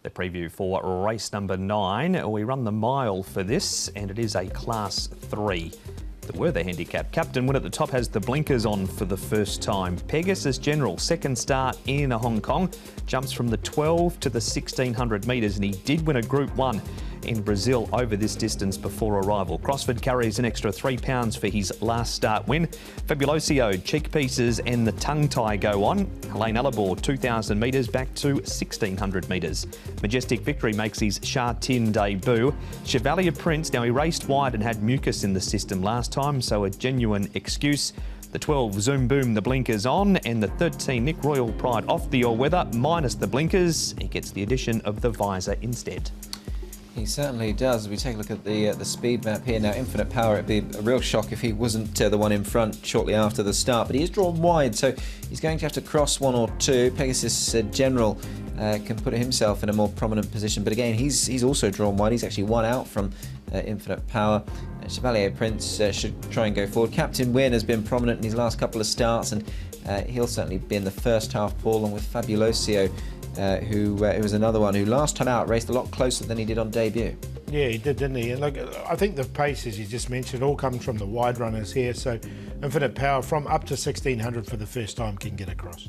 The preview for race number 9. We run the mile for this, and it is a Class 3. The Werther handicap. Captain Win at the top has the blinkers on for the first time. Pegasus General, second start in Hong Kong, jumps from the 12 to the 1600 metres, and he did win a Group 1 in Brazil over this distance before arrival. Crossford carries an extra £3 for his last start win. Fabulosio, Cheek Pieces and the Tongue Tie go on. Helene Allabor, 2,000 metres back to 1,600 metres. Majestic Victory makes his Sha Tin debut. Chevalier Prince, now he raced wide and had mucus in the system last time, so a genuine excuse. The 12, Zoom Boom, the blinkers on, and the 13, Nick Royal Pride off the all-weather, minus the blinkers. He gets the addition of the visor instead. He certainly does. If we take a look at the speed map here now, Infinite Power, it'd be a real shock if he wasn't the one in front shortly after the start, but he is drawn wide, so he's going to have to cross one or two. Pegasus General can put himself in a more prominent position, but again, he's also drawn wide. He's actually one out from Infinite Power. Chevalier Prince should try and go forward. Captain Win has been prominent in his last couple of starts, and he'll certainly be in the first half, Paul, along with Fabulosio, who was another one who last time out raced a lot closer than he did on debut. Yeah, he did, didn't he? And look, I think the pace, as you just mentioned, all comes from the wide runners here. So Infinite Power from up to 1600 for the first time can get across.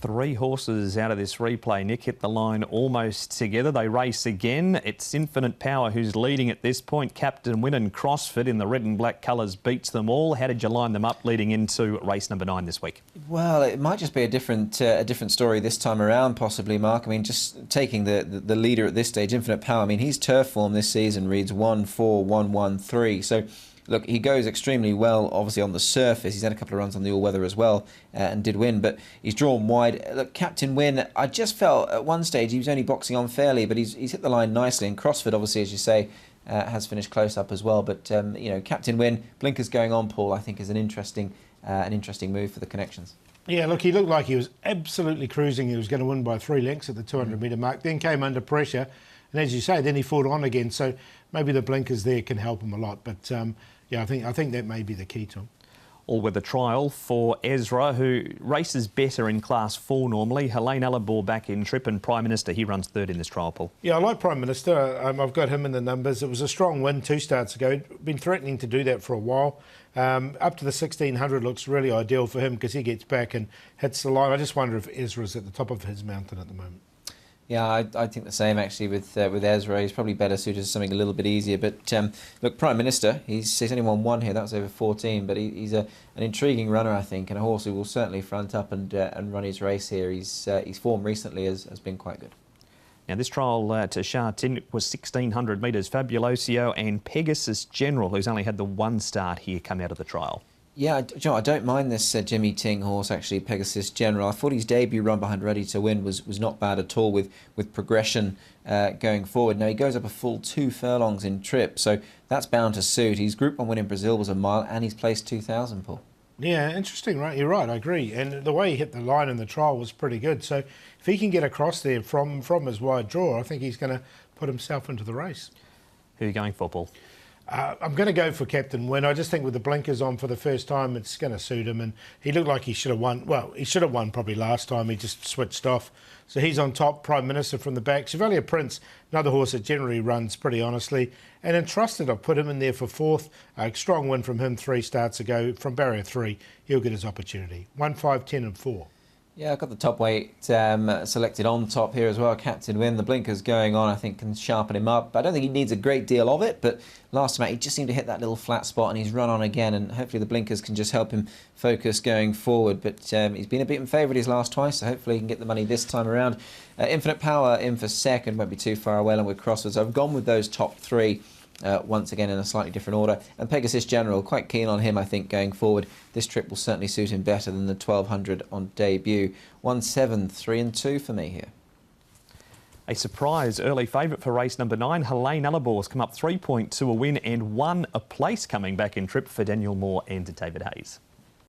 3 horses out of this replay, Nick, hit the line almost together. They race again. It's Infinite Power who's leading at this point. Captain Win and Crossford in the red and black colours beats them all. How did you line them up leading into race number 9 this week? Well, it might just be a different story this time around, possibly, Mark. I mean, just taking the leader at this stage, Infinite Power, I mean, his turf form this season reads 1-4-1-1-3. So, look, he goes extremely well, obviously, on the surface. He's had a couple of runs on the all-weather as well and did win, but he's drawn wide. Look, Captain Win, I just felt at one stage he was only boxing on fairly, but he's hit the line nicely. And Crossford, obviously, as you say, has finished close up as well. But, you know, Captain Win, blinkers going on, Paul, I think is an interesting move for the connections. Yeah, look, he looked like he was absolutely cruising. He was going to win by 3 lengths at the 200-metre mark, then came under pressure. And as you say, then he fought on again. So maybe the blinkers there can help him a lot. But, yeah, I think that may be the key to him. All-weather trial for Ezra, who races better in Class 4 normally. Helene Allabor back in trip, and Prime Minister, he runs third in this trial, Paul. Yeah, I like Prime Minister. I've got him in the numbers. It was a strong win 2 starts ago. He'd been threatening to do that for a while. Up to the 1600 looks really ideal for him because he gets back and hits the line. I just wonder if Ezra's at the top of his mountain at the moment. Yeah, I think the same actually with Ezra. He's probably better suited to something a little bit easier. But look, Prime Minister, he's only won 1 here. That was over 14. But he's an intriguing runner, I think, and a horse who will certainly front up and run his race here. His form recently has been quite good. Now, this trial to Sha Tin was 1,600 metres. Fabulosio and Pegasus General, who's only had the 1 start here, come out of the trial. Yeah, John, I don't mind this Jimmy Ting horse, actually, Pegasus General. I thought his debut run behind Ready to Win was not bad at all with progression going forward. Now, he goes up a full 2 furlongs in trip, so that's bound to suit. His Group 1 win in Brazil was a mile, and he's placed 2,000, Paul. Yeah, interesting, right? You're right, I agree. And the way he hit the line in the trial was pretty good. So if he can get across there from his wide draw, I think he's going to put himself into the race. Who are you going for, Paul? I'm going to go for Captain Win. I just think with the blinkers on for the first time, it's going to suit him. And he looked like he should have won. Well, he should have won probably last time. He just switched off. So he's on top, Prime Minister from the back. Chevalier Prince, another horse that generally runs pretty honestly. And Entrusted, I've put him in there for 4th. A strong win from him 3 starts ago. From barrier 3, he'll get his opportunity. 1, 5, 10 and 4. Yeah, I've got the top weight selected on top here as well. Captain Win, the blinkers going on, I think can sharpen him up. I don't think he needs a great deal of it, but last time out he just seemed to hit that little flat spot and he's run on again, and hopefully the blinkers can just help him focus going forward. But he's been a beaten favourite his last twice, so hopefully he can get the money this time around. Infinite Power in for second, won't be too far away, along with Crossford. So I've gone with those top 3. Once again in a slightly different order. And Pegasus General, quite keen on him, I think, going forward. This trip will certainly suit him better than the 1200 on debut. 1-7, 3 and 2 for me here. A surprise early favourite for race number 9. Helene Allabor has come up 3.2 a win and 1 a place coming back in trip for Daniel Moore and David Hayes.